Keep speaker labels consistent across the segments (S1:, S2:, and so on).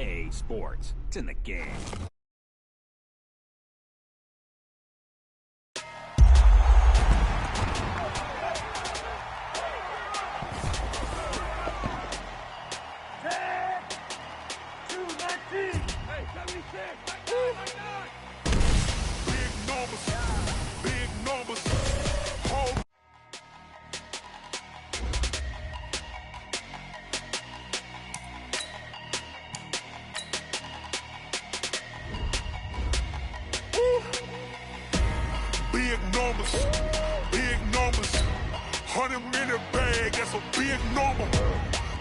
S1: EA Sports. It's in the game.
S2: Big numbers, 100-minute bag, that's a big number.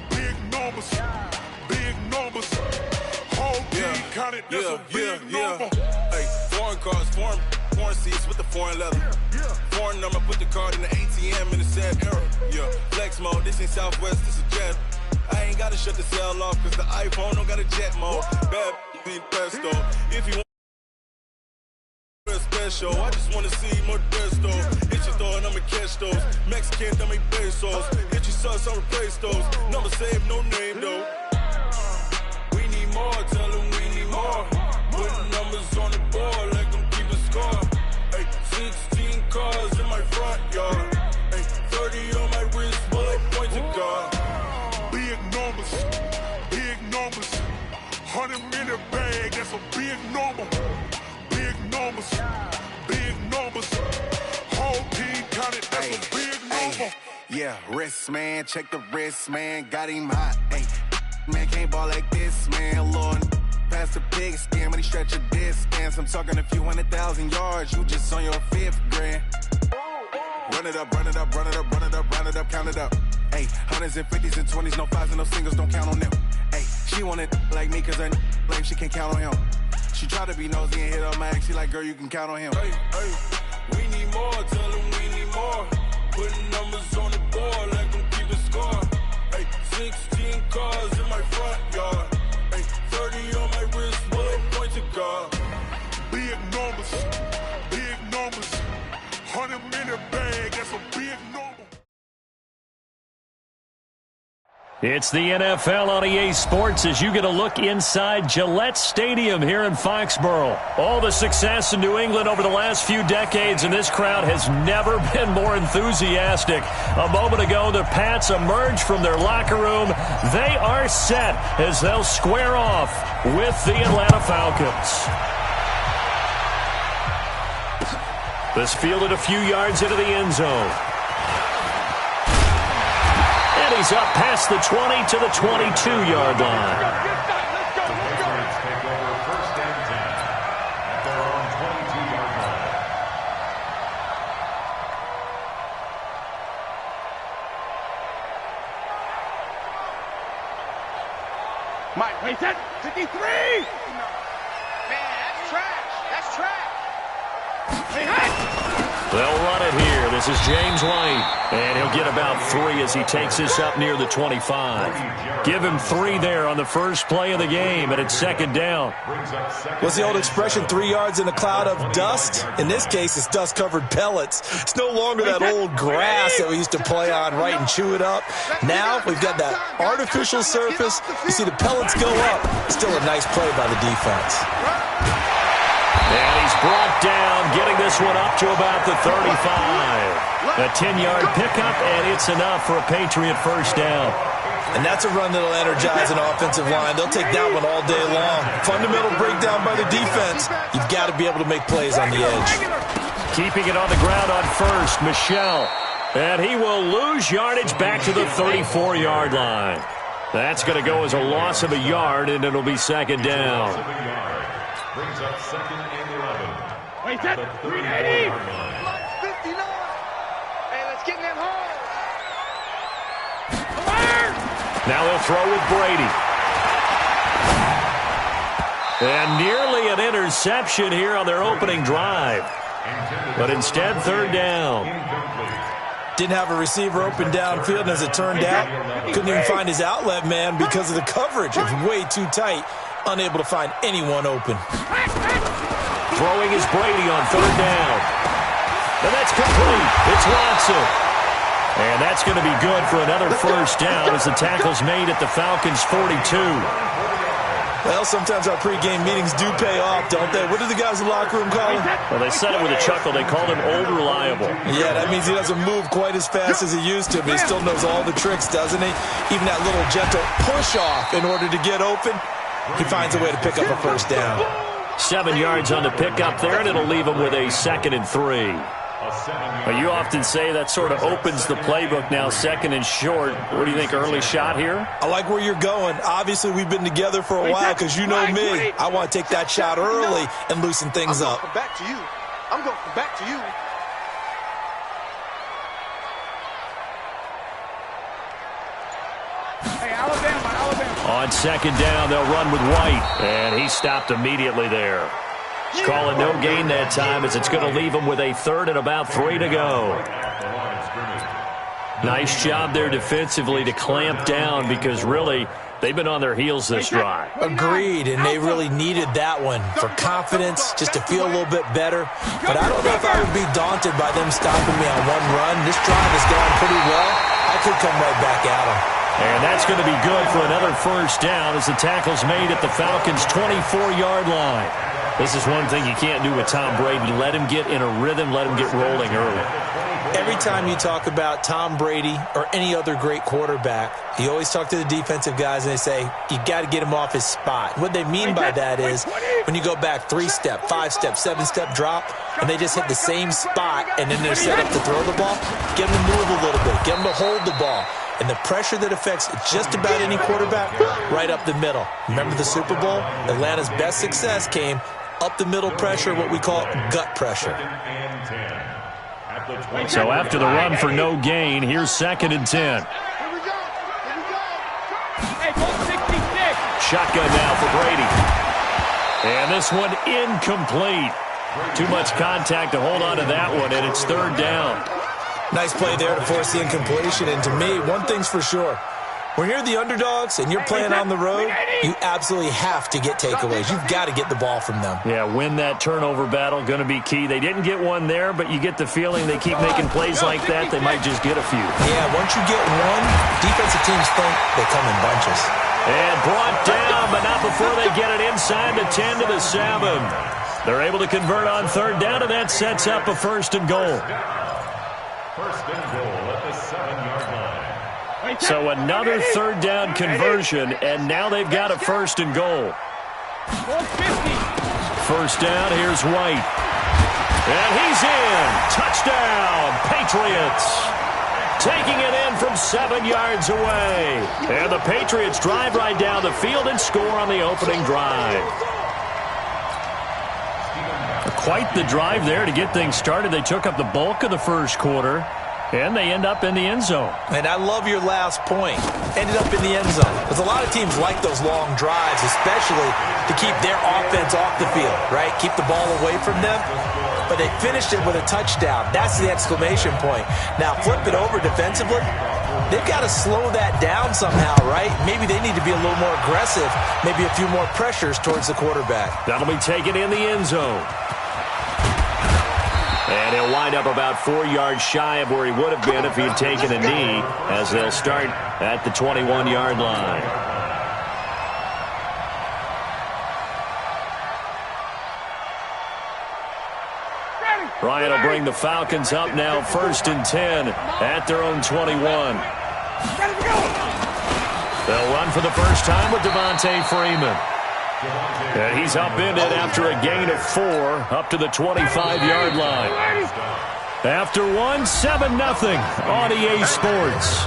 S2: Big numbers, whole team counted, that's a big number.
S3: Hey, foreign cars, foreign seats with the foreign leather. Foreign number, put the card in the ATM in the sad era. Yeah, flex mode, this ain't Southwest, this is jet. I ain't gotta shut the cell off, cause the iPhone don't got a jet mode. Bad need pesto, if you want special, I just wanna see more desto. Hit your throw and I'ma catch those. Mexican, I make pesos. Hit your sauce, I'll replace those. Number save, no name though. We need more, tell them we need more. Putting numbers on the board, like them keep a score. Hey, 16 cars in my front yard. Hey, 30 on my wrist, bullet point to God.
S2: Big numbers, 100-minute bag, that's a big number. Big numbers, whole team counted, that's a big number.
S4: Yeah, wrist man, check the wrist man, got him hot. Ay, man can't ball like this, man. Lord, past the pig skin when he stretch a distance. I'm talking a few 100,000 yards, you just on your 5th grand. Run it up, count it up. Ay, hundreds and 50s and 20s, no 5s and no singles, don't count on them. Ay, she want it like me cause her blame, she can't count on him. She try to be nosy and hit up my ex. She like, girl, you can count on him.
S3: Hey, we need more, tell them we need more. Putting numbers on the board, like them keep a score. Hey, 16 cars in my front yard. Hey, 30 on my wrist, bullet point to God.
S2: Big numbers, 100-minute bag, that's a big number.
S5: It's the NFL on EA Sports as you get a look inside Gillette Stadium here in Foxborough. All the success in New England over the last few decades, and this crowd has never been more enthusiastic. A moment ago, the Pats emerged from their locker room. They are set as they'll square off with the Atlanta Falcons. This fielded a few yards into the end zone. He's up past the 20 to the 22-yard line.
S6: Mike, wait, that 53! Man, that's trash. That's trash. Hey,
S5: they'll run it here. This is James White. And he'll get about 3 as he takes this up near the 25. Give him 3 there on the first play of the game, and it's second down.
S7: What's the old expression, 3 yards in a cloud of dust? In this case, it's dust-covered pellets. It's no longer that old grass that we used to play on, right, and chew it up. Now we've got that artificial surface. You see the pellets go up. Still a nice play by the defense.
S5: And he's brought down, getting this one up to about the 35. A 10-yard pickup, and it's enough for a Patriot first down.
S7: And that's a run that'll energize an offensive line. They'll take that one all day long. Fundamental breakdown by the defense. You've got to be able to make plays on the edge.
S5: Keeping it on the ground on first, Michel. And he will lose yardage back to the 34-yard line. That's going to go as a loss of a yard, and it'll be second down.
S8: Brings up second and 11.
S6: Wait, that 380! 59! Hey, let's get in that hole!
S5: Now they'll throw with Brady. And nearly an interception here on their opening drive. But instead, third down.
S7: Didn't have a receiver open downfield, and as it turned out, couldn't even find his outlet man because of the coverage. It was way too tight. Unable to find anyone open.
S5: Throwing is Brady on third down. And that's complete. It's Watson. And that's going to be good for another first down as the tackle's made at the Falcons' 42.
S7: Well, sometimes our pregame meetings do pay off, don't they? What do the guys in the locker room call him?
S5: Well, they said it with a chuckle. They called him old reliable.
S7: Yeah, that means he doesn't move quite as fast as he used to, but he still knows all the tricks, doesn't he? Even that little gentle push-off in order to get open, he finds a way to pick up a first down.
S5: 7 yards on the pickup there, and it'll leave him with a 2nd and 3. Well, you often say that sort of opens the playbook now, 2nd and short. What do you think, early shot here?
S7: I like where you're going. Obviously, we've been together for a while because you know me. I want to take that shot early and loosen things up.
S6: I'm back to you. I'm going back to you. Hey, Alabama.
S5: On 2nd down, they'll run with White, and he stopped immediately there. Calling no gain that time as it's going to leave him with a 3rd and about 3 to go. Nice job there defensively to clamp down because really they've been on their heels this drive.
S7: Agreed, and they really needed that one for confidence, just to feel a little bit better. But I don't know if I would be daunted by them stopping me on one run. This drive has gone pretty well. I could come right back at them.
S5: And that's going to be good for another first down as the tackle's made at the Falcons' 24-yard line. This is one thing you can't do with Tom Brady. Let him get in a rhythm, let him get rolling early.
S7: Every time you talk about Tom Brady or any other great quarterback, you always talk to the defensive guys and they say, you got to get him off his spot. What they mean by that is when you go back 3-step, 5-step, 7-step drop, and they just hit the same spot and then they're set up to throw the ball, get them to move a little bit, get them to hold the ball. And the pressure that affects just about any quarterback, right up the middle. Remember the Super Bowl? Atlanta's best success came up the middle pressure, what we call gut pressure.
S5: So after the run for no gain, here's 2nd and 10. Shotgun now for Brady. And this one incomplete. Too much contact to hold on to that one, and it's 3rd down.
S7: Nice play there to force the incompletion. And to me, one thing's for sure. When you're the underdogs and you're playing on the road, you absolutely have to get takeaways. You've got to get the ball from them.
S5: Yeah, win that turnover battle, going to be key. They didn't get one there, but you get the feeling they keep making plays like that, they might just get a few.
S7: Yeah, once you get one, defensive teams think they come in bunches.
S5: And brought down, but not before they get it inside the 10 to the 7. They're able to convert on 3rd down, and that sets up a 1st and goal.
S8: 1st and goal at the 7-yard line.
S5: So another 3rd down conversion, and now they've got a 1st and goal. 1st down, here's White. And he's in. Touchdown, Patriots. Taking it in from 7 yards away. And the Patriots drive right down the field and score on the opening drive. Quite the drive there to get things started. They took up the bulk of the first quarter, and they end up in the end zone.
S7: And I love your last point. Ended up in the end zone. Because a lot of teams like those long drives, especially to keep their offense off the field, right? Keep the ball away from them. But they finished it with a touchdown. That's the exclamation point. Now, flip it over defensively. They've got to slow that down somehow, right? Maybe they need to be a little more aggressive. Maybe a few more pressures towards the quarterback.
S5: That'll be taken in the end zone. And he'll wind up about 4 yards shy of where he would have been if he had taken a knee, as they'll start at the 21-yard line. Ryan will bring the Falcons up now 1st and 10 at their own 21. They'll run for the first time with Devontae Freeman. And he's upended after a gain of 4 up to the 25-yard line. After 1, 7-0 on EA Sports.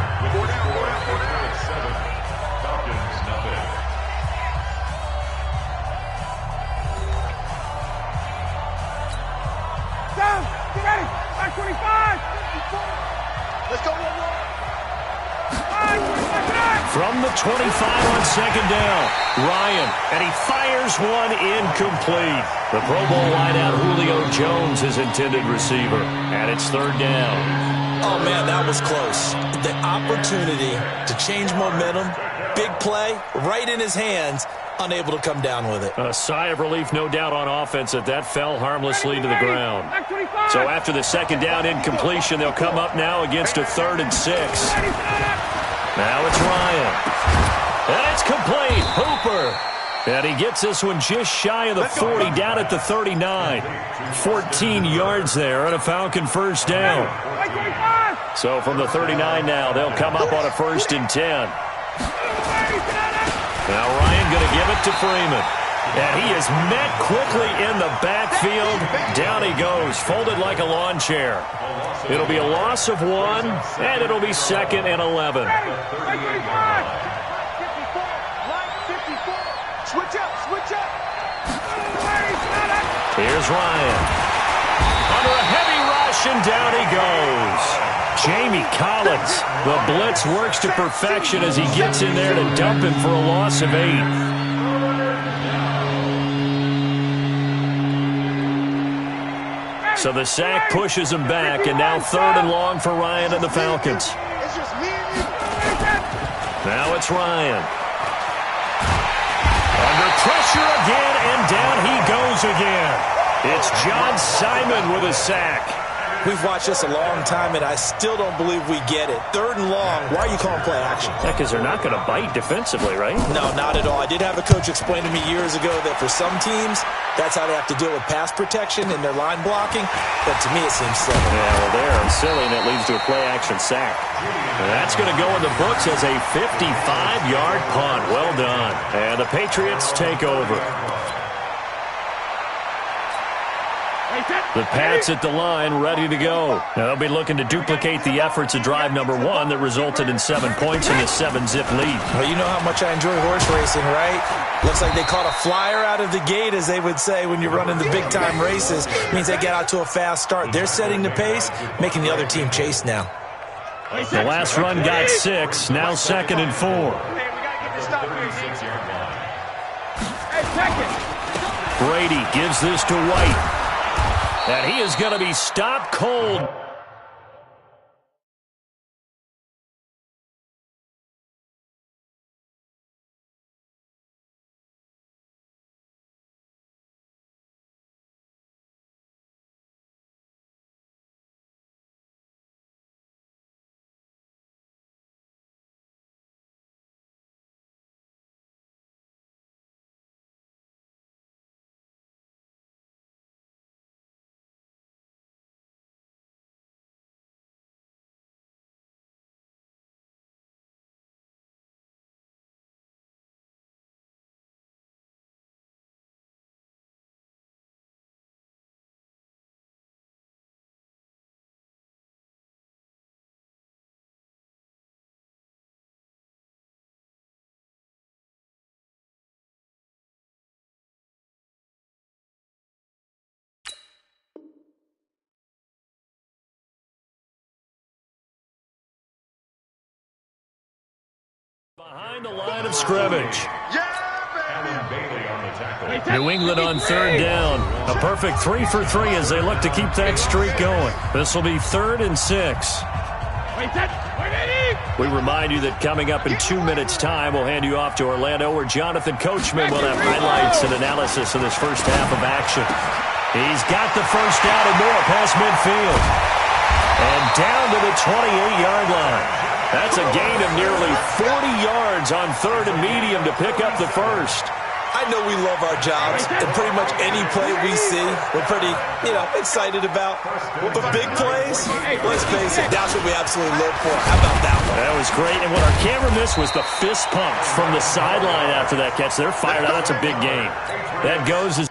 S6: Get ready. Back 25. Let's go.
S5: From the 25 on 2nd down, Ryan, and he fires one incomplete. The Pro Bowl wideout Julio Jones, his intended receiver, and it's 3rd down.
S7: Oh, man, that was close. The opportunity to change momentum, big play, right in his hands, unable to come down with it.
S5: A sigh of relief, no doubt, on offense that fell harmlessly to the ground. So after the 2nd down incompletion, they'll come up now against a 3rd and 6. Now it's Ryan. And it's complete. Hooper. And he gets this one just shy of the 40, down at the 39. 14 yards there and a Falcon first down. So from the 39 now, they'll come up on a 1st and 10. Now Ryan going to give it to Freeman. And he is met quickly in the backfield. Down he goes, folded like a lawn chair. It'll be a loss of 1, and it'll be 2nd and 11.
S6: Switch up, switch up.
S5: Here's Ryan. Under a heavy rush, and down he goes. Jamie Collins. The blitz works to perfection as he gets in there to dump him for a loss of 8. So the sack pushes him back, and now 3rd and long for Ryan and the Falcons. Now it's Ryan. Under pressure again, and down he goes again. It's John Simon with a sack.
S7: We've watched this a long time, and I still don't believe we get it. 3rd and long. Why are you calling play action?
S5: Yeah, because they're not going to bite defensively, right?
S7: No, not at all. I did have a coach explain to me years ago that for some teams, that's how they have to deal with pass protection and their line blocking. But to me, it seems silly.
S5: Yeah, well, they're silly, and it leads to a play-action sack. And that's going to go in the books as a 55-yard punt. Well done. And the Patriots take over. The Pats at the line, ready to go. Now they'll be looking to duplicate the efforts of drive number 1 that resulted in 7 points in the 7-zip lead.
S7: Well, you know how much I enjoy horse racing, right? Looks like they caught a flyer out of the gate, as they would say when you're running the big-time races. It means they get out to a fast start. They're setting the pace, making the other team chase now.
S5: The last run got 6, now 2nd and 4. Brady gives this to White. And he is going to be stopped cold. Behind the line of scrimmage. New England on 3rd down. A perfect 3 for 3 as they look to keep that streak going. This will be 3rd and 6. We remind you that coming up in 2 minutes' time, we'll hand you off to Orlando, where Jonathan Coachman will have highlights and analysis of this first half of action. He's got the first down and more past midfield. And down to the 28-yard line. That's a gain of nearly 40 yards on 3rd and medium to pick up the first.
S7: I know we love our jobs, and pretty much any play we see, we're pretty, excited about. But big plays, let's face it, that's what we absolutely live for. How about that one?
S5: That was great, and what our camera missed was the fist pump from the sideline after that catch. They're fired out. That's a big gain. That goes as